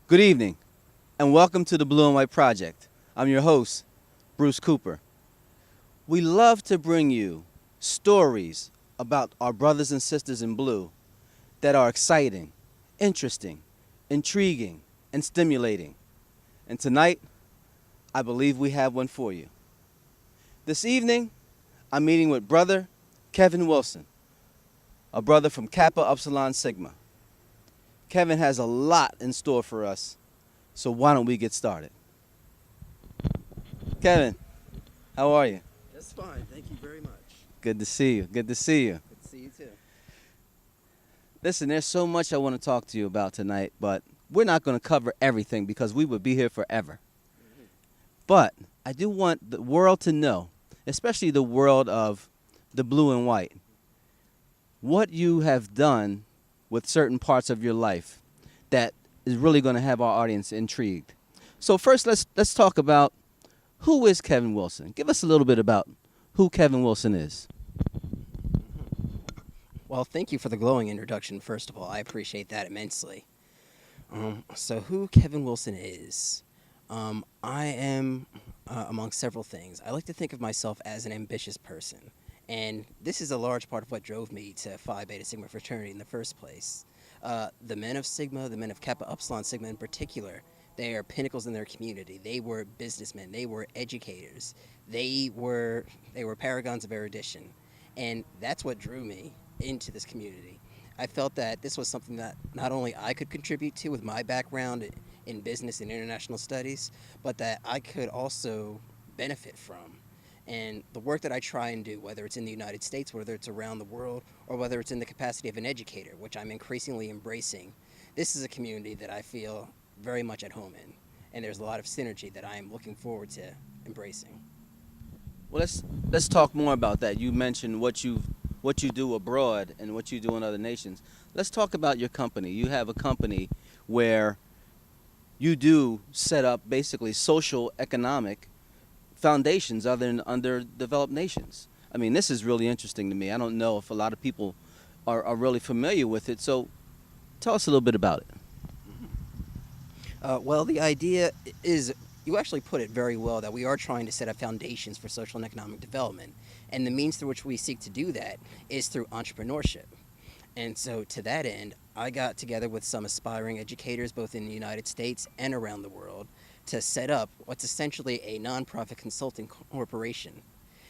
Good evening, and welcome to the Blue and White Project. I'm your host, Bruce Cooper. We love to bring you stories about our brothers and sisters in blue that are exciting, interesting, intriguing, and stimulating. And tonight, I believe we have one for you. This evening, I'm meeting with brother Kevin Wilson, a brother from Kappa Upsilon Sigma. Kevin has a lot in store for us, so why don't we get started? Kevin, how are you? Just fine. Thank you very much. Good to see you. Good to see you. Good to see you too. Listen, there's so much I want to talk to you about tonight, but we're not going to cover everything because we would be here forever. But I do want the world to know, especially the world of the blue and white, what you have done with certain parts of your life that is really going to have our audience intrigued. So first, let's talk about who is Kevin Wilson. Give us a little bit about who Kevin Wilson is. Well, thank you for the glowing introduction, first of all. I appreciate that immensely. So who Kevin Wilson is? I am, among several things, I like to think of myself as an ambitious person. And this is a large part of what drove me to Phi Beta Sigma fraternity in the first place. The men of Sigma, the men of Kappa Upsilon Sigma in particular, they are pinnacles in their community. They were businessmen. They were educators. They were paragons of erudition. And that's what drew me into this community. I felt that this was something that not only I could contribute to with my background in business and international studies, but that I could also benefit from. And the work that I try and do, whether it's in the United States, whether it's around the world, or whether it's in the capacity of an educator, which I'm increasingly embracing, this is a community that I feel very much at home in. And there's a lot of synergy that I am looking forward to embracing. Well, let's talk more about that. You mentioned what you do abroad and what you do in other nations. Let's talk about your company. You have a company where you do set up basically social economic foundations other than underdeveloped nations. I mean, this is really interesting to me. I don't know if a lot of people are really familiar with it. So tell us a little bit about it. Well, the idea is, you actually put it very well, that we are trying to set up foundations for social and economic development. And the means through which we seek to do that is through entrepreneurship. And so to that end, I got together with some aspiring educators, both in the United States and around the world, to set up what's essentially a nonprofit consulting corporation.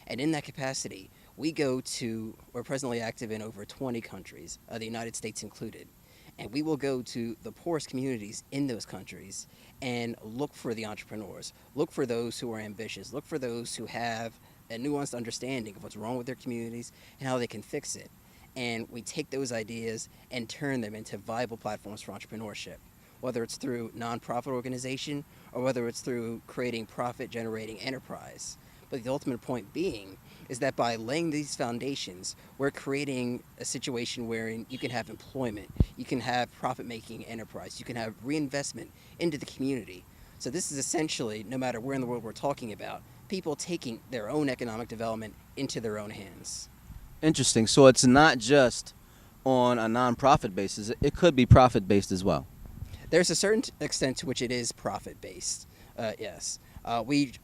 And in that capacity, we're presently active in over 20 countries, the United States included. And we will go to the poorest communities in those countries and look for the entrepreneurs, look for those who are ambitious, look for those who have a nuanced understanding of what's wrong with their communities and how they can fix it. And we take those ideas and turn them into viable platforms for entrepreneurship, whether it's through nonprofit organization or whether it's through creating profit-generating enterprise. But the ultimate point being is that by laying these foundations, we're creating a situation wherein you can have employment, you can have profit-making enterprise, you can have reinvestment into the community. So this is essentially, no matter where in the world we're talking about, people taking their own economic development into their own hands. Interesting. So it's not just on a nonprofit basis. It could be profit-based as well. There's a certain extent to which it is profit-based, yes.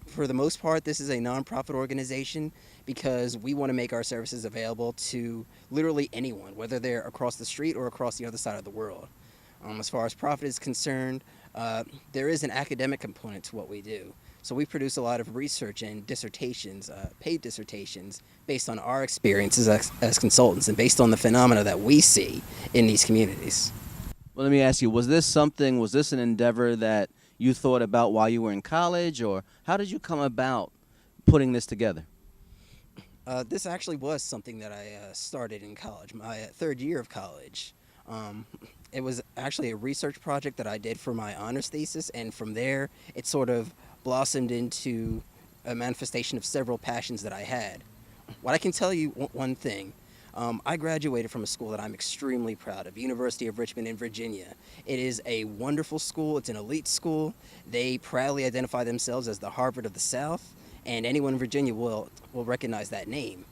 For the most part, this is a nonprofit organization because we want to make our services available to literally anyone, whether they're across the street or across the other side of the world. As far as profit is concerned, there is an academic component to what we do. So we produce a lot of research and dissertations, paid dissertations, based on our experiences as consultants and based on the phenomena that we see in these communities. Well, let me ask you, was this an endeavor that you thought about while you were in college, or how did you come about putting this together? This actually was something that I started in college, my third year of college. It was actually a research project that I did for my honors thesis, and from there it sort of blossomed into a manifestation of several passions that I had. What I can tell you, one thing, I graduated from a school that I'm extremely proud of, University of Richmond in Virginia. It is a wonderful school. It's an elite school. They proudly identify themselves as the Harvard of the South, and anyone in Virginia will recognize that name.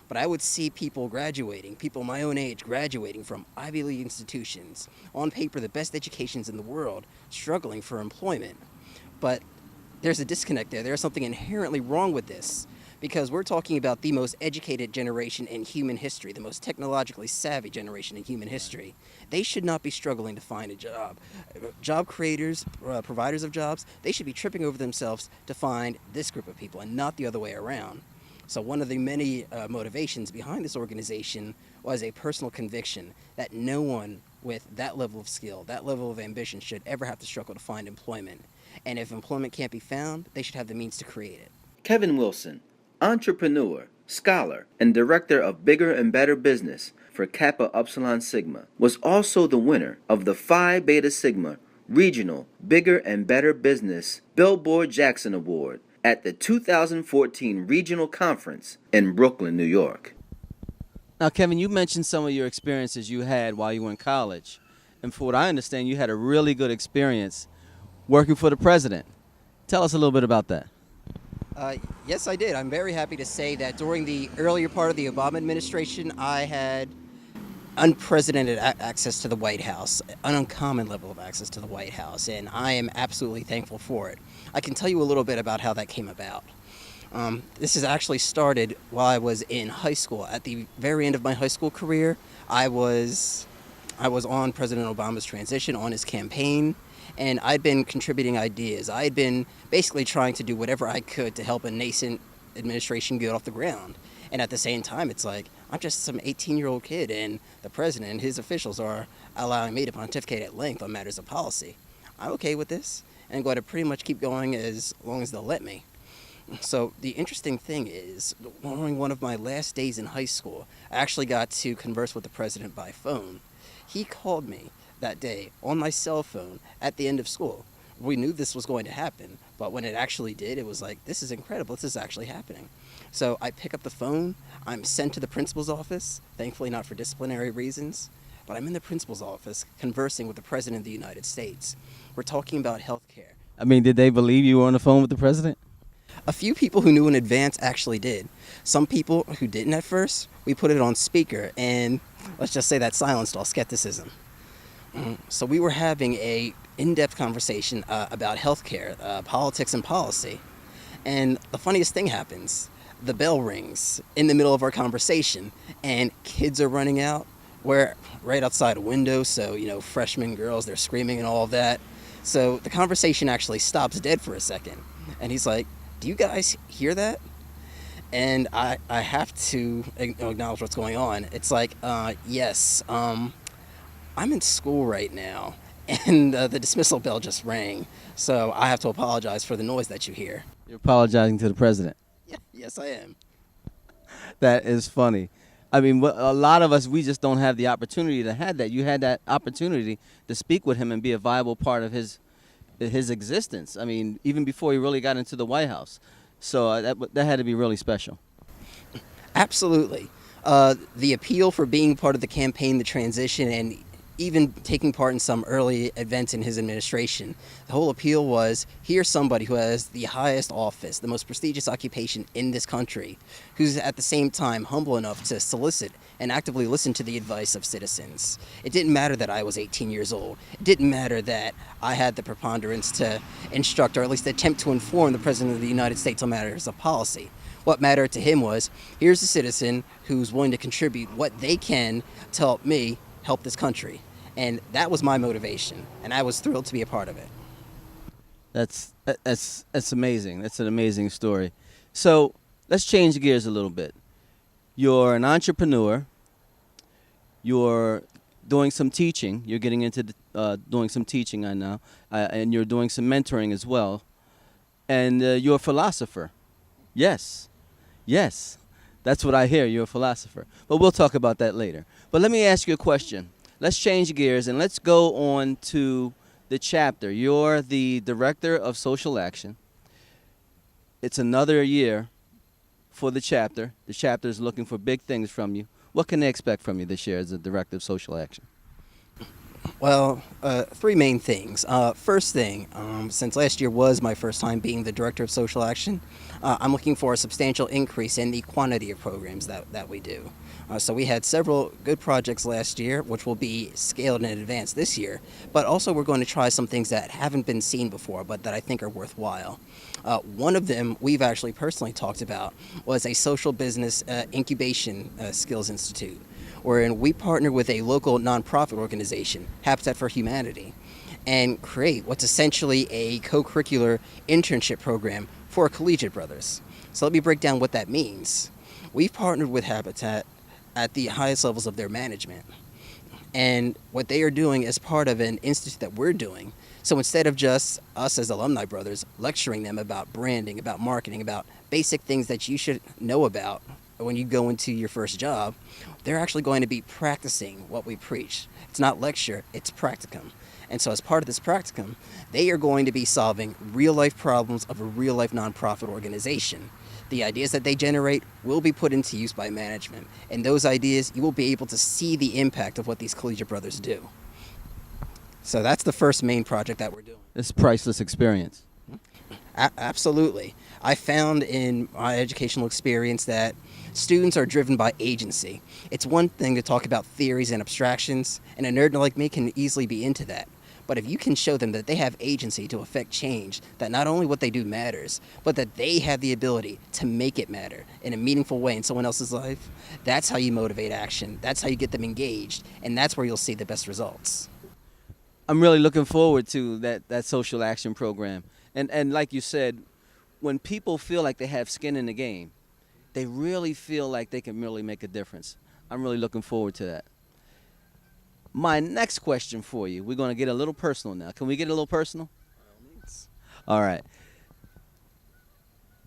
But I would see people graduating, people my own age graduating from Ivy League institutions, on paper the best educations in the world, struggling for employment. But there's a disconnect there. There's something inherently wrong with this because we're talking about the most educated generation in human history, the most technologically savvy generation in human history. They should not be struggling to find a job. Job creators, providers of jobs, they should be tripping over themselves to find this group of people and not the other way around. So one of the many motivations behind this organization was a personal conviction that no one with that level of skill, that level of ambition should ever have to struggle to find employment. And if employment can't be found, they should have the means to create it. Kevin Wilson, entrepreneur, scholar, and director of Bigger and Better Business for Kappa Upsilon Sigma, was also the winner of the Phi Beta Sigma Regional Bigger and Better Business Billboard Jackson Award at the 2014 Regional Conference in Brooklyn, New York. Now, Kevin, you mentioned some of your experiences you had while you were in college. And for what I understand, you had a really good experience working for the president. Tell us a little bit about that. Yes, I did. I'm very happy to say that during the earlier part of the Obama administration, I had unprecedented access to the White House, an uncommon level of access to the White House, and I am absolutely thankful for it. I can tell you a little bit about how that came about. This has actually started while I was in high school. At the very end of my high school career, I was on President Obama's transition, on his campaign, and I'd been contributing ideas. I'd been basically trying to do whatever I could to help a nascent administration get off the ground. And at the same time, it's like, I'm just some 18-year-old kid, and the president and his officials are allowing me to pontificate at length on matters of policy. I'm okay with this, and going to pretty much keep going as long as they'll let me. So the interesting thing is, during one of my last days in high school, I actually got to converse with the president by phone. He called me that day on my cell phone at the end of school. We knew this was going to happen, but when it actually did, it was like, this is incredible, this is actually happening. So I pick up the phone, I'm sent to the principal's office, thankfully not for disciplinary reasons, but I'm in the principal's office conversing with the President of the United States. We're talking about health care. I mean, did they believe you were on the phone with the president? A few people who knew in advance actually did. Some people who didn't at first, we put it on speaker, and let's just say that silenced all skepticism. So we were having a in-depth conversation about healthcare, politics and policy. And the funniest thing happens. The bell rings in the middle of our conversation, and kids are running out. We're right outside a window, so, freshmen girls, they're screaming and all of that. So the conversation actually stops dead for a second. And he's like, do you guys hear that? And I have to acknowledge what's going on. It's like, yes, I'm in school right now, and the dismissal bell just rang. So I have to apologize for the noise that you hear. You're apologizing to the president. Yeah, yes, I am. That is funny. I mean, a lot of us, we just don't have the opportunity to have that. You had that opportunity to speak with him and be a viable part of his existence. I mean, even before he really got into the White House. So that had to be really special. Absolutely. The appeal for being part of the campaign, the transition, and even taking part in some early events in his administration. The whole appeal was, here's somebody who has the highest office, the most prestigious occupation in this country, who's at the same time humble enough to solicit and actively listen to the advice of citizens. It didn't matter that I was 18 years old. It didn't matter that I had the preponderance to instruct, or at least attempt to inform, the President of the United States on matters of policy. What mattered to him was, here's a citizen who's willing to contribute what they can to help me help this country. And that was my motivation, and I was thrilled to be a part of it. That's amazing. That's an amazing story. So let's change gears a little bit. You're an entrepreneur. You're doing some teaching. You're getting into doing some teaching I know, and you're doing some mentoring as well. And you're a philosopher. Yes. That's what I hear. You're a philosopher. But we'll talk about that later. But let me ask you a question. Let's change gears and let's go on to the chapter. You're the director of social action. It's another year for the chapter. The chapter is looking for big things from you. What can they expect from you this year as a director of social action? Well, three main things. First thing, since last year was my first time being the director of social action, I'm looking for a substantial increase in the quantity of programs that we do. So we had several good projects last year, which will be scaled in advance this year, but also we're going to try some things that haven't been seen before, but that I think are worthwhile. One of them we've actually personally talked about was a social business incubation skills institute, wherein we partner with a local nonprofit organization, Habitat for Humanity, and create what's essentially a co-curricular internship program for collegiate brothers. So let me break down what that means. We've partnered with Habitat at the highest levels of their management. And what they are doing as part of an institute that we're doing. So instead of just us as alumni brothers lecturing them about branding, about marketing, about basic things that you should know about when you go into your first job, they're actually going to be practicing what we preach. It's not lecture, it's practicum. And so as part of this practicum, they are going to be solving real life problems of a real life nonprofit organization. The ideas that they generate will be put into use by management. And those ideas, you will be able to see the impact of what these collegiate brothers do. So that's the first main project that we're doing. It's a priceless experience. Absolutely. I found in my educational experience that students are driven by agency. It's one thing to talk about theories and abstractions, and a nerd like me can easily be into that. But if you can show them that they have agency to affect change, that not only what they do matters, but that they have the ability to make it matter in a meaningful way in someone else's life, that's how you motivate action. That's how you get them engaged, and that's where you'll see the best results. I'm really looking forward to that social action program. And like you said, when people feel like they have skin in the game, they really feel like they can really make a difference. I'm really looking forward to that. My next question for you, we're going to get a little personal now. Can we get a little personal? All right.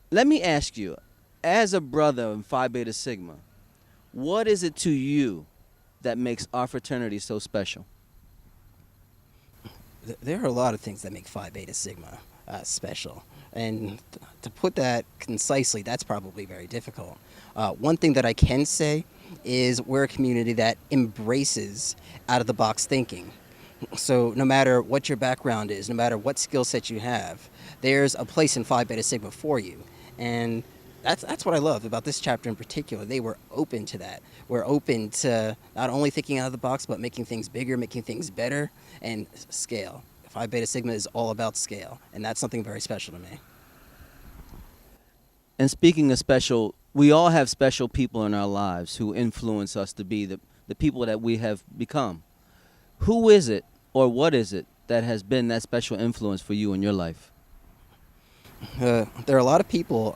Let me ask you, as a brother in Phi Beta Sigma, what is it to you that makes our fraternity so special? There are a lot of things that make Phi Beta Sigma special. And to put that concisely, that's probably very difficult. One thing that I can say is we're a community that embraces out-of-the-box thinking. So no matter what your background is, no matter what skill set you have, there's a place in Phi Beta Sigma for you. And that's what I love about this chapter in particular. They were open to that. We're open to not only thinking out of the box, but making things bigger, making things better, and scale. Phi Beta Sigma is all about scale, and that's something very special to me. And speaking of special, we all have special people in our lives who influence us to be the people that we have become. Who is it or what is it that has been that special influence for you in your life? There are a lot of people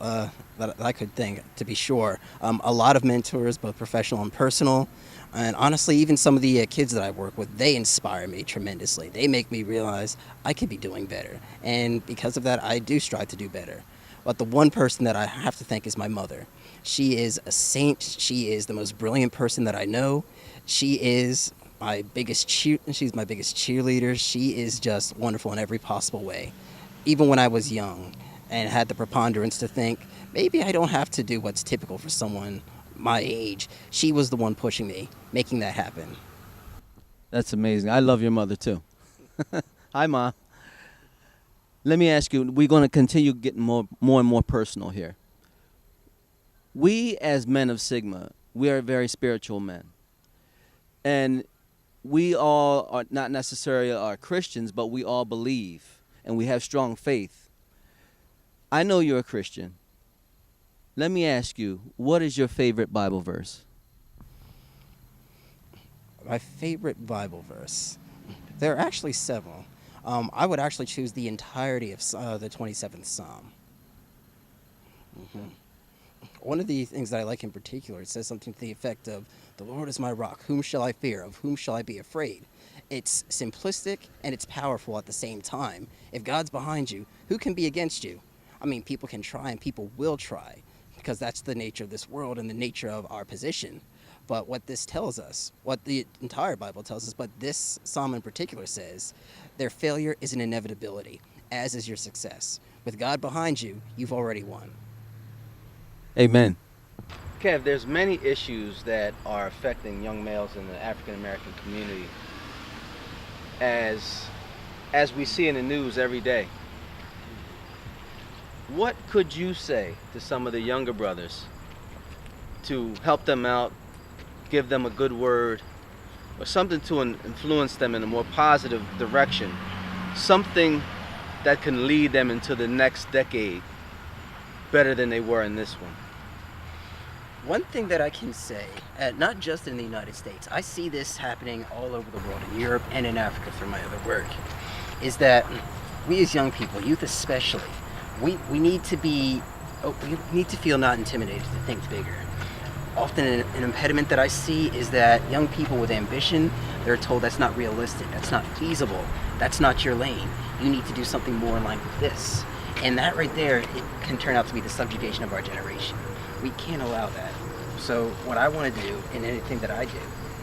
that I could think, to be sure. A lot of mentors, both professional and personal. And honestly, even some of the kids that I work with, they inspire me tremendously. They make me realize I could be doing better. And because of that, I do strive to do better. But the one person that I have to thank is my mother. She is a saint. She is the most brilliant person that I know. She is she's my biggest cheerleader. She is just wonderful in every possible way. Even when I was young and had the preponderance to think, maybe I don't have to do what's typical for someone my age, she was the one pushing me, making that happen. That's amazing. I love your mother too. Hi, Ma. Let me ask you, we're going to continue getting more and more personal here. We as men of Sigma, we are very spiritual men. And we all are not necessarily are Christians, but we all believe and we have strong faith. I know you're a Christian. Let me ask you, what is your favorite Bible verse? My favorite Bible verse. There are actually several. I would actually choose the entirety of the 27th Psalm. Mm-hmm. One of the things that I like in particular, it says something to the effect of, "The Lord is my rock, whom shall I fear, of whom shall I be afraid?" It's simplistic and it's powerful at the same time. If God's behind you, who can be against you? I mean, people can try and people will try, because that's the nature of this world and the nature of our position. But what this tells us, what the entire Bible tells us, but this psalm in particular says, their failure is an inevitability, as is your success. With God behind you, you've already won. Amen. Kev, there's many issues that are affecting young males in the African American community. as we see in the news every day. What could you say to some of the younger brothers to help them out, give them a good word, or something to influence them in a more positive direction, something that can lead them into the next decade better than they were in this one? One thing that I can say, not just in the United States, I see this happening all over the world, in Europe and in Africa through my other work, is that we as young people, youth especially, we need to feel not intimidated, to think bigger. Often an impediment that I see is that young people with ambition, they're told that's not realistic, that's not feasible, that's not your lane. You need to do something more in line with this. And that right there, it can turn out to be the subjugation of our generation. We can't allow that. So what I want to do in anything that I do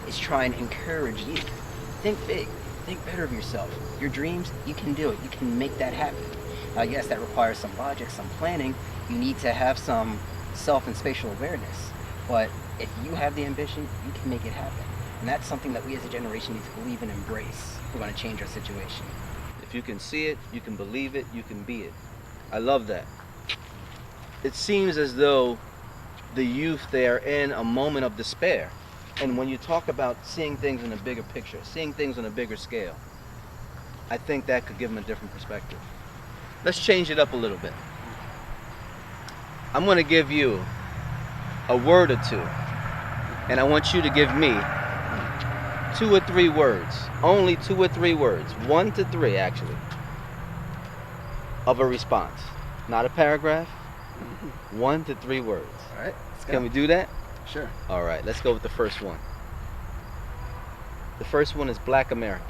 is try and encourage youth. Think big, think better of yourself. Your dreams, you can do it, you can make that happen. Yes, that requires some logic, some planning. You need to have some self and spatial awareness. But if you have the ambition, you can make it happen. And that's something that we as a generation need to believe and embrace if we're going to change our situation. If you can see it, you can believe it, you can be it. I love that. It seems as though the youth, they are in a moment of despair. And when you talk about seeing things in a bigger picture, seeing things on a bigger scale, I think that could give them a different perspective. Let's change it up a little bit. I'm going to give you a word or two, and I want you to give me 2 or 3 words, only 2 or 3 words, 1 to 3 actually, of a response. Not a paragraph, 1 to 3 words. All right, let's go. Can we do that? Sure. All right, let's go with the first one. The first one is Black America.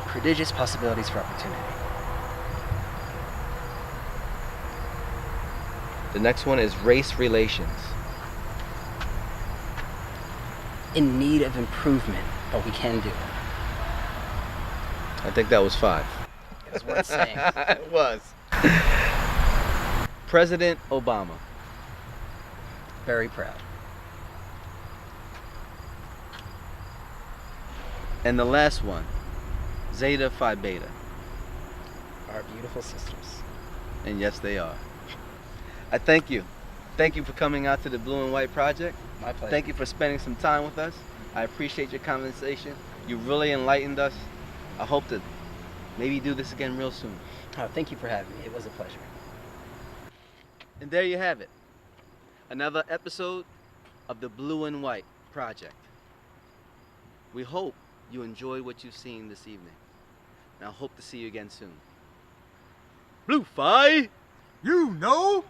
Prodigious possibilities for opportunity. The next one is race relations. In need of improvement, but we can do it. I think that was 5. It was worth saying. It was. President Obama. Very proud. And the last one, Zeta Phi Beta. Our beautiful sisters. And yes, they are. I thank you. Thank you for coming out to the Blue and White Project. My pleasure. Thank you for spending some time with us. I appreciate your conversation. You really enlightened us. I hope to maybe do this again real soon. Oh, thank you for having me. It was a pleasure. And there you have it. Another episode of the Blue and White Project. We hope you enjoyed what you've seen this evening. And I hope to see you again soon. Blue Phi! You know